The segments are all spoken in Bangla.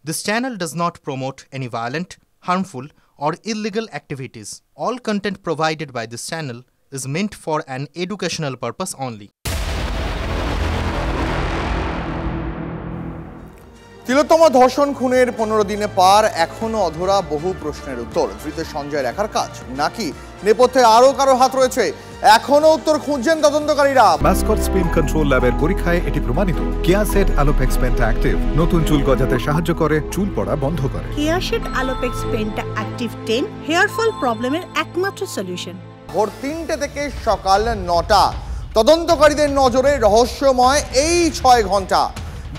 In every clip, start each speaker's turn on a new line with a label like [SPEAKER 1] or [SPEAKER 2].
[SPEAKER 1] This channel does not promote any violent, harmful, or illegal activities. All content provided by this channel is meant for an educational purpose only.
[SPEAKER 2] তিলোত্তমা ধর্ষণ খুনের 15 দিনে পার এখনো অধরা বহু প্রশ্নের উত্তর। ধৃত সঞ্জয় রেখার কাজ নাকি নেপথ্যে আরো কারো হাত রয়েছে, এখনো উত্তর খুঁজছেন তদন্তকারীরা।
[SPEAKER 3] মাসকট স্পিন কন্ট্রোল ল্যাবের পরীক্ষায় এটি প্রমাণিত। কেয়াসেট আলোপেক্স পেন্টা অ্যাক্টিভ নতুন চুল গজাতে সাহায্য করে, চুল পড়া বন্ধ করে।
[SPEAKER 4] কেয়াসেট আলোপেক্স পেন্টা অ্যাক্টিভ 10 হেয়ার ফল প্রবলেমের একমাত্র সলিউশন।
[SPEAKER 2] ভোর 3টে থেকে সকাল 9টা তদন্তকারীদের নজরে রহস্যময় এই 6 ঘন্টা।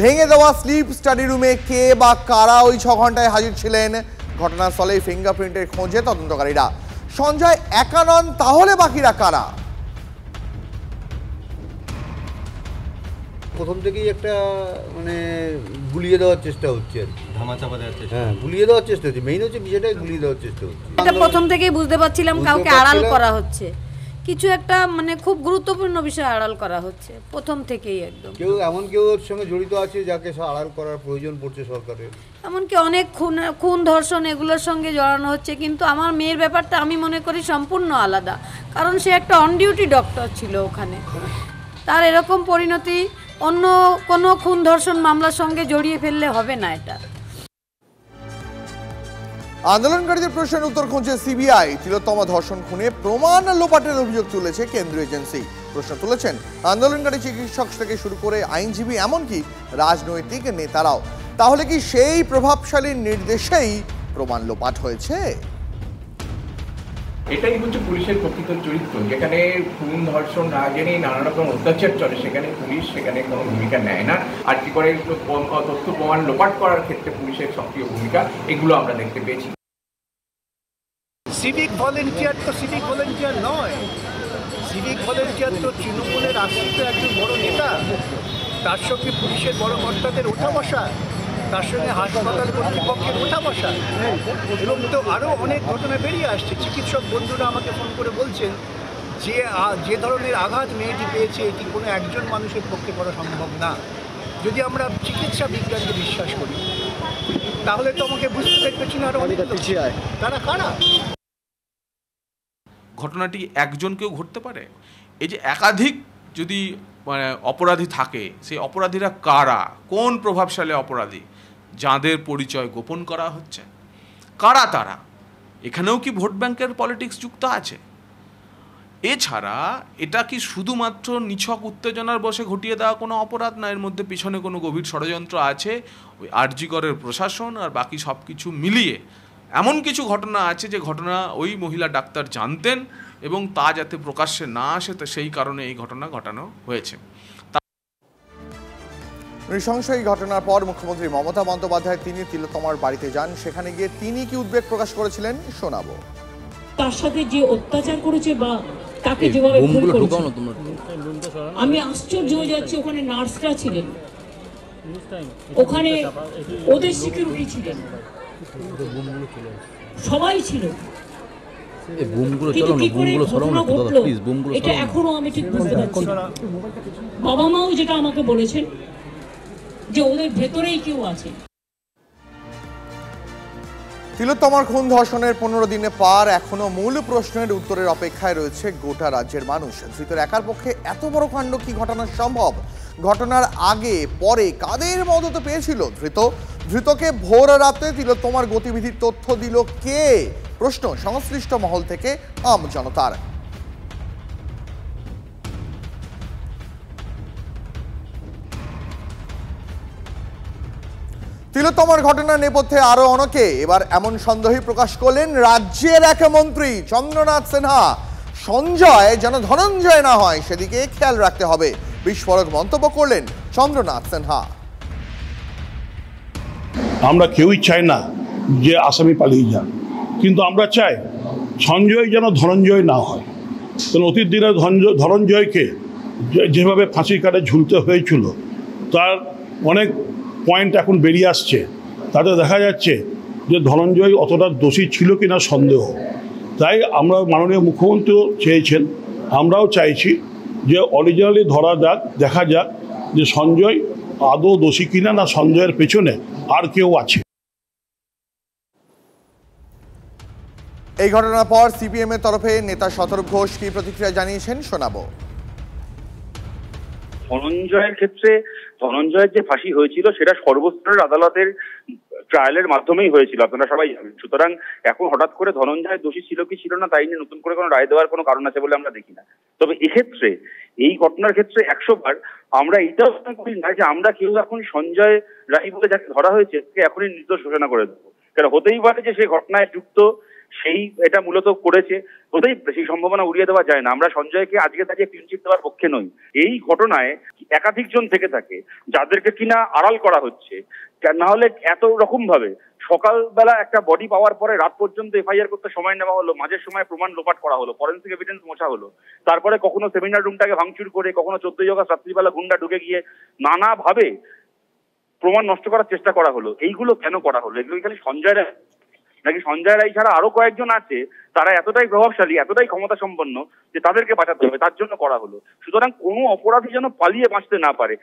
[SPEAKER 2] ভেঙে দেওয়া স্লিপ স্টাডি রুমে কে বা কারা ওই 6 ঘন্টায় হাজির ছিলেন? ঘটনাস্থলে ফিঙ্গারপ্রিন্টের খোঁজে তদন্তকারীরা। সঞ্জয় একা নন, তাহলে বাকিরা কারা?
[SPEAKER 5] প্রথম থেকেই একটা গুলিয়ে দেওয়ার চেষ্টা হচ্ছে, ধামাচাপা দেওয়ার চেষ্টা। হ্যাঁ, গুলিয়ে দেওয়ার চেষ্টা হচ্ছে। মেইন হচ্ছে বিষয়টাই গুলিয়ে দেওয়ার চেষ্টা হচ্ছে।
[SPEAKER 6] এটা প্রথম থেকেই বুঝতে পারছিলাম কাউকে আড়াল করা হচ্ছে, কিছু একটা খুব গুরুত্বপূর্ণ বিষয় আড়াল করা হচ্ছে প্রথম থেকেই। একদম
[SPEAKER 5] কেউ ওর সঙ্গে জড়িত আছে যাকে আড়াল করার প্রয়োজন পড়ছে সরকারের।
[SPEAKER 6] এমনকি অনেক খুন ধর্ষণ এগুলোর সঙ্গে জড়ানো হচ্ছে। কিন্তু আমার মেয়ের ব্যাপারটা আমি মনে করি সম্পূর্ণ আলাদা, কারণ সে একটা অন ডিউটি ডক্টর ছিল ওখানে। তার এরকম পরিণতি অন্য কোনো খুন ধর্ষণ মামলার সঙ্গে জড়িয়ে ফেললে হবে না। এটা
[SPEAKER 2] আন্দোলনকারীদের প্রশ্নের উত্তর খুঁজছে সিবিআই। তিলোত্তমা ধর্ষণ খুনে প্রমাণ লোপাটের অভিযোগ তুলেছে কেন্দ্রীয় এজেন্সি। প্রশ্ন তুলেছেন আন্দোলনকারী চিকিৎসক থেকে শুরু করে আইনজীবী, এমনকি রাজনৈতিক নেতারাও। তাহলে কি সেই প্রভাবশালীর নির্দেশেই প্রমাণ লোপাট হয়েছে?
[SPEAKER 7] এটাই হচ্ছে পুলিশের প্রকৃত চরিত্র, যেখানে খুন ধর্ষণ না জেনেই নানা রকম অত্যাচার চলে, সেখানে পুলিশ সেখানে কোনো ভূমিকা নেয় না। আর কি করে তথ্য প্রমাণ লোপাট করার ক্ষেত্রে পুলিশের সক্রিয় ভূমিকা, এগুলো আমরা দেখতে পেয়েছি।
[SPEAKER 8] সিভিক ভলেন্টিয়ার তো সিভিক ভলেন্টিয়ার নয়, সিভিক ভলেন্টিয়ার তো তৃণমূলের আশ্রিত একজন বড় নেতা, তার সঙ্গে পুলিশের বড় কর্তাদের ওঠা বসা, তার সঙ্গে হাসপাতাল কর্তৃপক্ষের ওঠা বসা, এবং তো আরও অনেক ঘটনা বেরিয়ে আসছে। চিকিৎসক বন্ধুরা আমাকে ফোন করে বলছেন যে ধরনের আঘাত মেয়েটি পেয়েছে এটি কোনো একজন মানুষের পক্ষে করা সম্ভব না। যদি আমরা চিকিৎসা বিজ্ঞানকে বিশ্বাস করি তাহলে তো আমাকে বুঝতে পেরে পেছনে আরও অনেক তারা কারা।
[SPEAKER 9] ঘটনাটি একজনকেও ঘটতে পারে। এই যে একাধিক যদি অপরাধী থাকে, সেই অপরাধীরা কারা, কোন প্রভাবশালী অপরাধী যাদের পরিচয় গোপন করা হচ্ছে, কারা তারা? এখানেও কি ভোট ব্যাংকের পলিটিক্স যুক্ত আছে? এছাড়া এটা কি শুধুমাত্র নিছক উত্তেজনার বশে ঘটিয়ে দেওয়া কোনো অপরাধ না, এর মধ্যে পিছনে কোনো গভীর ষড়যন্ত্র আছে। ওই আরজি করের প্রশাসন আর বাকি সব কিছু মিলিয়ে এমন কিছু ঘটনা আছে যে ঘটনা ওই মহিলা ডাক্তার জানতেন এবং তা যাতে প্রকাশ্যে না আসে, তো সেই কারণে এই ঘটনা ঘটানো হয়েছে।
[SPEAKER 2] নৃশংস এই ঘটনার পর মুখ্যমন্ত্রী মমতা বন্দ্যোপাধ্যায় তিনি তিলোত্তমার বাড়িতে যান। সেখানে গিয়ে তিনি কি উদ্বেগ প্রকাশ করেছিলেন শোনাবো।
[SPEAKER 10] তার সাথে যে অত্যাচার করেছে বা তাকে যেভাবে খুন করেছে, আমি আশ্চর্য হয়ে যাচ্ছি। ওখানে নার্সরা ছিলেন, ওখানে ওদের সিকিউরিটি ছিলেন, সবাই ছিল। এটা এখনো আমি ঠিক বুঝতে পারছি। বাবা মাও যেটা আমাকে বলেছেন যে ওদের ভেতরেই কেউ আছে।
[SPEAKER 2] তিলোত্তমার খুন ধর্ষণের 15 দিনে পার এখনো মূল প্রশ্নের উত্তরের অপেক্ষায় রয়েছে গোটা রাজ্যের মানুষ। ধৃতের একার পক্ষে এত বড় কাণ্ড কি ঘটানো সম্ভব? ঘটনার আগে পরে কাদের মদত পেয়েছিল ধৃতকে ভোর রাতে তিলোত্তমার গতিবিধির তথ্য দিল কে? প্রশ্ন সংশ্লিষ্ট মহল থেকে আম জনতার। তিলোত্তমার ঘটনার নেপথ্যে আরো অনেকে। এবার এমন সন্দেহ প্রকাশ করলেন রাজ্যের এক মন্ত্রী চন্দ্রনাথ সিনহা। সঞ্জয় যেন ধনঞ্জয় না হয় সেদিকে খেয়াল রাখতে হবে, বিস্ফোরক মন্তব্য করলেন চন্দ্রনাথ সিনহা।
[SPEAKER 11] আমরা কেউই চাই না যে আসামি পালিয়ে যান, কিন্তু আমরা চাই সঞ্জয় যেন ধনঞ্জয় না হয়। কারণ অতীত দিনে ধনঞ্জয়কে যেভাবে ফাঁসির কাঠে ঝুলতে হয়েছিল তার অনেক পয়েন্ট এখন বেরিয়ে আসছে। তাতে দেখা যাচ্ছে যে ধনঞ্জয় অতটা দোষী ছিল কিনা সন্দেহ। তাই আমরা মাননীয় মুখ্যমন্ত্রীও চেয়েছেন, আমরাও চাইছি যে অরিজিনালি ধরা যাক, দেখা যাক যে সঞ্জয় আদৌ দোষী কিনা, না সঞ্জয়ের পেছনে আর কেউ আছে।
[SPEAKER 2] এই ঘটনার পর সিপিএম এর তরফে নেতা শতরূপ ঘোষ কি প্রতিক্রিয়া জানিয়েছেন শোনাবো।
[SPEAKER 12] ধনঞ্জয়ের ক্ষেত্রে ধনঞ্জয়ের যে ফাঁসি হয়েছিল সেটা সর্বস্তরের আদালতের ট্রায়ালের মাধ্যমেই হয়েছিল, আপনারা সবাই জানেন। সুতরাং এখন হঠাৎ করে ধনঞ্জয় দোষী ছিল কি ছিল না তাই নিয়ে নতুন করে কোনো রায় দেওয়ার কোনো কারণ আছে বলে আমরা দেখি না। তবে এক্ষেত্রে এই ঘটনার ক্ষেত্রে 100 বার আমরা এটাও করি না যে আমরা কেউ এখন সঞ্জয় রায় বলে যাকে ধরা হয়েছে এখনই নির্দোষ ঘোষণা করে দেবো। কারণ হতেই পারে যে সেই ঘটনায় যুক্ত, সেই এটা মূলত করেছে, হতেই সেই সম্ভাবনা উড়িয়ে দেওয়া যায় না। আমরা সঞ্জয়কে আজকে তাকে ক্লিনচিট দেওয়ার পক্ষে নই। এই ঘটনায় একাধিক জন থেকে থাকে যাদেরকে কিনা আড়াল করা হচ্ছে, না হলে এত রকম ভাবে সকালবেলা একটা বডি পাওয়ার পরে রাত পর্যন্ত এফআইআর করতে সময় নেওয়া হলো, মাঝের সময় প্রমাণ লোপাট করা হলো, ফরেন্সিক এভিডেন্স মোছা হলো, তারপরে কখনো সেমিনার রুমটাকে ভাঙচুর করে, কখনো 14 আগস্ট রাত্রিবেলা গুন্ডা ঢুকে গিয়ে নানাভাবে প্রমাণ নষ্ট করার চেষ্টা করা হলো। এইগুলো কেন করা হলো? এগুলো খালি সঞ্জয় রায় নাকি সঞ্জয় রায় ছাড়া আরো কয়েকজন আছে তারা এতটাই প্রভাবশালী, এতটাই ক্ষমতা সম্পন্ন যে তাদেরকে বাঁচাতে হবে, তার জন্য করা হলো। সুতরাং কোনো অপরাধী যেন পালিয়ে বাঁচতে না পারে।